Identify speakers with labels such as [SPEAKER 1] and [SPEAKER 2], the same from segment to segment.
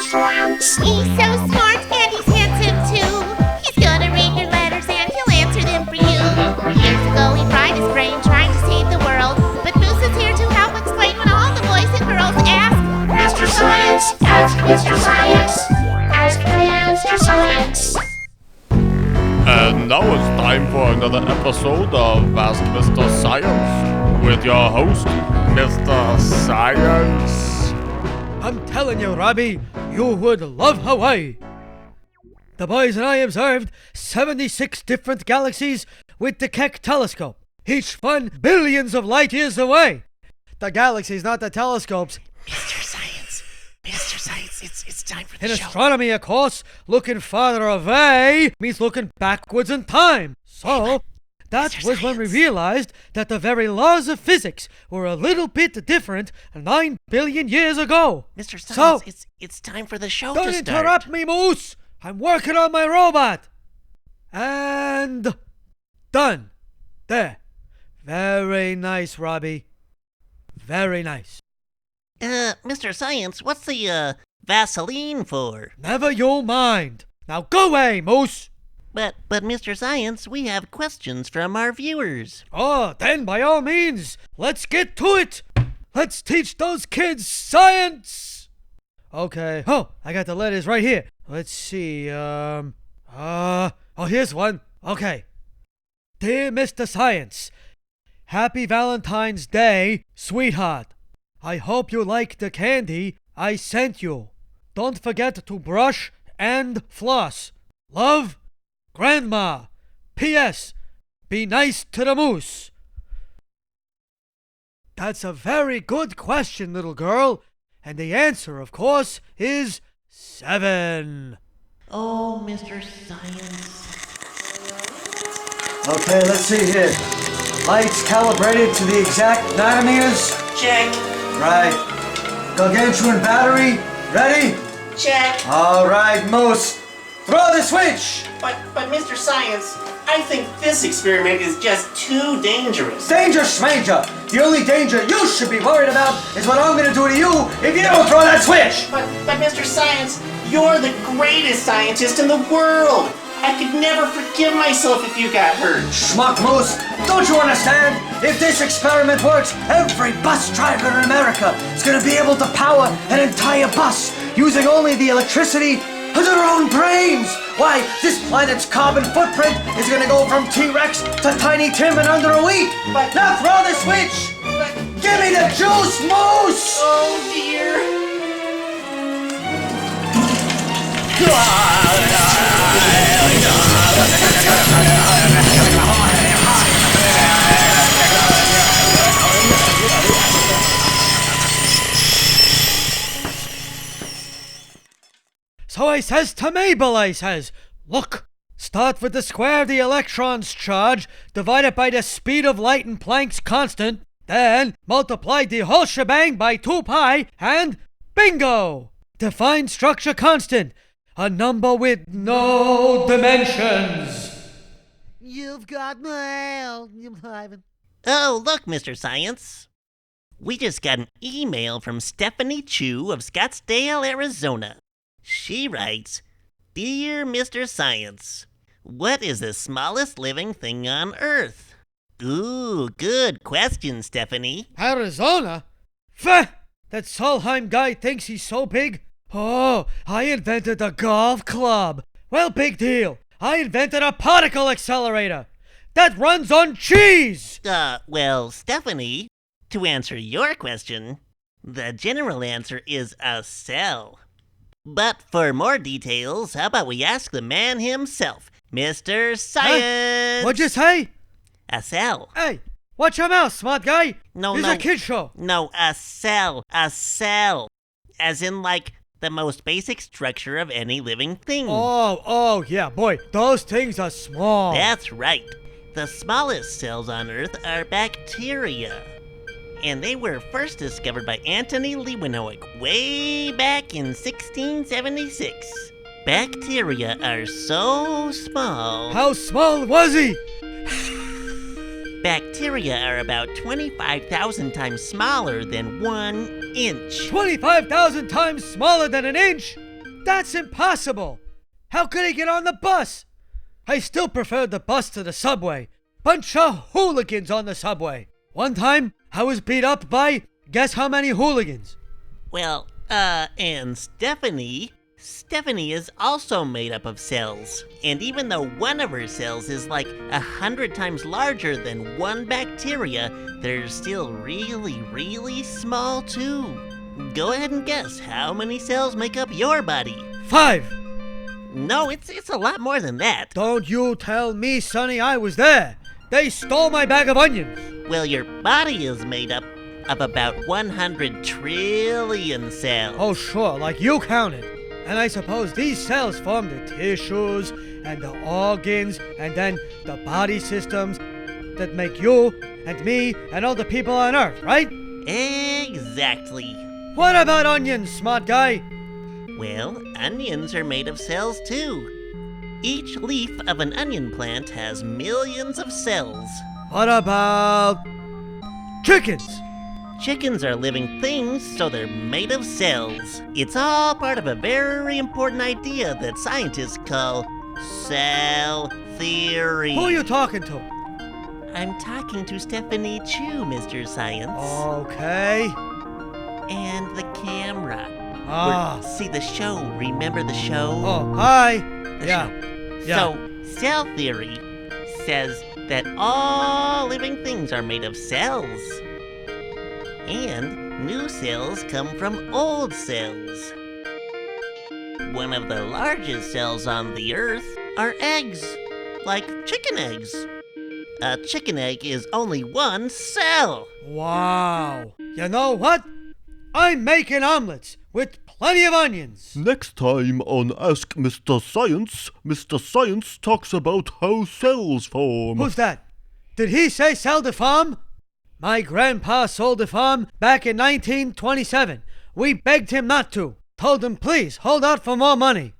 [SPEAKER 1] Science. He's so smart and he's handsome too. He's gonna read your letters and he'll answer them for you. Years ago he fried his brain trying to save the world, but Moose is here to help explain when all the boys and girls ask Mr. Science, ask Mr. Science, ask Mr. Science.
[SPEAKER 2] And now it's time for another episode of Ask Mr. Science with your host, Mr. Science.
[SPEAKER 3] I'm telling you, Robbie, you would love Hawaii. The boys and I observed 76 different galaxies with the Keck telescope, each one billions of light years away. The galaxies, not the telescopes.
[SPEAKER 4] Mr. Science, it's time for the
[SPEAKER 3] In
[SPEAKER 4] show.
[SPEAKER 3] astronomy, of course, looking farther away means looking backwards in time. So, that
[SPEAKER 4] Mr.
[SPEAKER 3] was when we
[SPEAKER 4] Science.
[SPEAKER 3] realized that the very laws of physics were a little bit different 9 billion years ago.
[SPEAKER 4] Mr. Science,
[SPEAKER 3] So,
[SPEAKER 4] it's time for the show
[SPEAKER 3] don't
[SPEAKER 4] to start.
[SPEAKER 3] interrupt me, Moose! I'm working on my robot! And... done. There. Very nice, Robbie. Very nice.
[SPEAKER 4] Mr. Science, what's the, Vaseline for?
[SPEAKER 3] Never you mind. Now go away, Moose!
[SPEAKER 4] But Mr. Science, we have questions from our viewers.
[SPEAKER 3] Oh, then by all means, let's get to it! Let's teach those kids science! Okay, oh, I got the letters right here. Let's see, oh, here's one. Okay. Dear Mr. Science, Happy Valentine's Day, sweetheart. I hope you like the candy I sent you. Don't forget to brush and floss. Love, Grandma. P.S. Be nice to the moose. That's a very good question, little girl. And the answer, of course, is 7.
[SPEAKER 4] Oh, Mr. Science.
[SPEAKER 5] Okay, let's see here. Lights calibrated to the exact nanometers.
[SPEAKER 6] Check,
[SPEAKER 5] Right. Gargantuan battery. Ready?
[SPEAKER 6] check.
[SPEAKER 5] All right, Moose. Throw the switch.
[SPEAKER 6] But Mr. Science, I think this experiment is just too dangerous.
[SPEAKER 5] Danger, Schmanger. The only danger you should be worried about is what I'm going to do to you if you don't throw that switch.
[SPEAKER 6] But Mr. Science, you're the greatest scientist in the world. I could never forgive myself if you got hurt.
[SPEAKER 5] Schmuck Moose, don't you understand? If this experiment works, every bus driver in America is going to be able to power an entire bus using only the electricity of their own brains. Why, this planet's carbon footprint is going to go from T-Rex to Tiny Tim in under a week.
[SPEAKER 6] But-
[SPEAKER 5] Now throw the switch.
[SPEAKER 6] But,
[SPEAKER 5] Give me the juice, Moose.
[SPEAKER 6] oh dear.
[SPEAKER 3] So I says to Mabel, I says, look, start with the square of the electron's charge, divide it by the speed of light in Planck's constant, then multiply the whole shebang by 2 pi, and bingo! Define structure constant, a number with no dimensions.
[SPEAKER 7] You've got mail, Ivan.
[SPEAKER 4] Oh, look, Mr. Science. We just got an email from Stephanie Chu of Scottsdale, Arizona. She writes, Dear Mr. Science, what is the smallest living thing on Earth? Ooh, good question, Stephanie.
[SPEAKER 3] Arizona? Pfeh! That Solheim guy thinks he's so big? Oh, I invented a golf club. Well, big deal. I invented a particle accelerator that runs on cheese.
[SPEAKER 4] Well, Stephanie, to answer your question, the general answer is a cell. But for more details, how about we ask the man himself, Mr. Science?
[SPEAKER 3] What'd you say?
[SPEAKER 4] A cell.
[SPEAKER 3] Hey, watch your mouth, smart guy.
[SPEAKER 4] No,
[SPEAKER 3] This is a kid show.
[SPEAKER 4] No, a cell. A cell. As in, like, the most basic structure of any living thing.
[SPEAKER 3] Oh, yeah, boy, those things are small.
[SPEAKER 4] That's right. The smallest cells on Earth are bacteria. And they were first discovered by Antony Leeuwenhoek way back in 1676. Bacteria are so small.
[SPEAKER 3] How small was he?
[SPEAKER 4] Bacteria are about 25,000 times smaller than 1 inch.
[SPEAKER 3] 25,000 times smaller than an inch? That's impossible! How could he get on the bus? I still prefer the bus to the subway. Bunch of hooligans on the subway. One time, I was beat up by, guess how many hooligans?
[SPEAKER 4] Well, and Stephanie is also made up of cells. And even though one of her cells is like 100 times larger than one bacteria, they're still really, really small too. Go ahead and guess how many cells make up your body.
[SPEAKER 3] 5.
[SPEAKER 4] No, it's a lot more than that.
[SPEAKER 3] Don't you tell me, Sonny, I was there. They stole my bag of onions.
[SPEAKER 4] Well, your body is made up of about 100 trillion cells.
[SPEAKER 3] Oh, sure, like you counted. And I suppose these cells form the tissues and the organs and then the body systems that make you and me and all the people on Earth, right?
[SPEAKER 4] Exactly.
[SPEAKER 3] What about onions, smart guy?
[SPEAKER 4] Well, onions are made of cells too. Each leaf of an onion plant has millions of cells.
[SPEAKER 3] What about chickens?
[SPEAKER 4] Chickens are living things, so they're made of cells. It's all part of a very important idea that scientists call cell theory.
[SPEAKER 3] Who are you talking to?
[SPEAKER 4] I'm talking to Stephanie Chu, Mr. Science.
[SPEAKER 3] Okay.
[SPEAKER 4] And the camera.
[SPEAKER 3] Ah.
[SPEAKER 4] See the show, remember the show?
[SPEAKER 3] Oh, hi.
[SPEAKER 4] The
[SPEAKER 3] Yeah.
[SPEAKER 4] show.
[SPEAKER 3] Yeah.
[SPEAKER 4] So, cell theory says that all living things are made of cells. And new cells come from old cells. One of the largest cells on the Earth are eggs, like chicken eggs. A chicken egg is only one cell.
[SPEAKER 3] Wow. You know what? I'm making omelets with plenty of onions.
[SPEAKER 2] Next time on Ask Mr. Science talks about how cells form.
[SPEAKER 3] Who's that? Did he say sell the farm? My grandpa sold the farm back in 1927. We begged him not to. Told him, please, hold out for more money.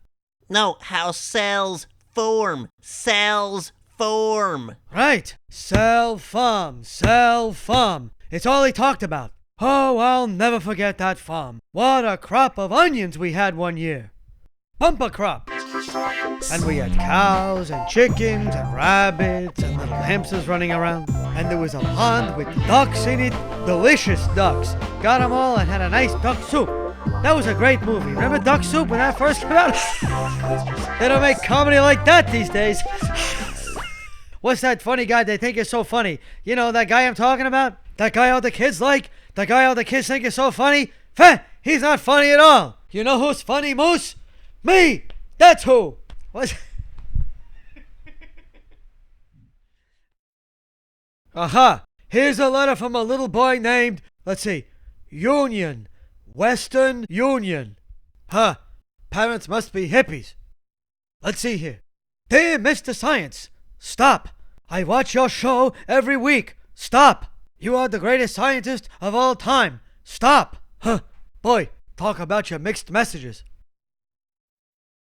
[SPEAKER 4] No, how cells form. Cells form.
[SPEAKER 3] Right. Sell farm. It's all he talked about. Oh, I'll never forget that farm. What a crop of onions we had one year. Bumper crop. And we had cows and chickens and rabbits and little hamsters running around. And there was a pond with ducks in it. Delicious ducks. Got them all and had a nice duck soup. That was a great movie. Remember Duck Soup when that first came out? They don't make comedy like that these days. What's that funny guy they think is so funny? You know, that guy I'm talking about? That guy all the kids like? The guy all the kids think is so funny? He's not funny at all. You know who's funny, Moose? Me! That's who! What? Aha! Here's a letter from a little boy named, let's see, Union. Western Union. Huh. Parents must be hippies. Let's see here. Dear Mr. Science, stop. I watch your show every week. Stop. You are the greatest scientist of all time. Stop. Huh. Boy, talk about your mixed messages.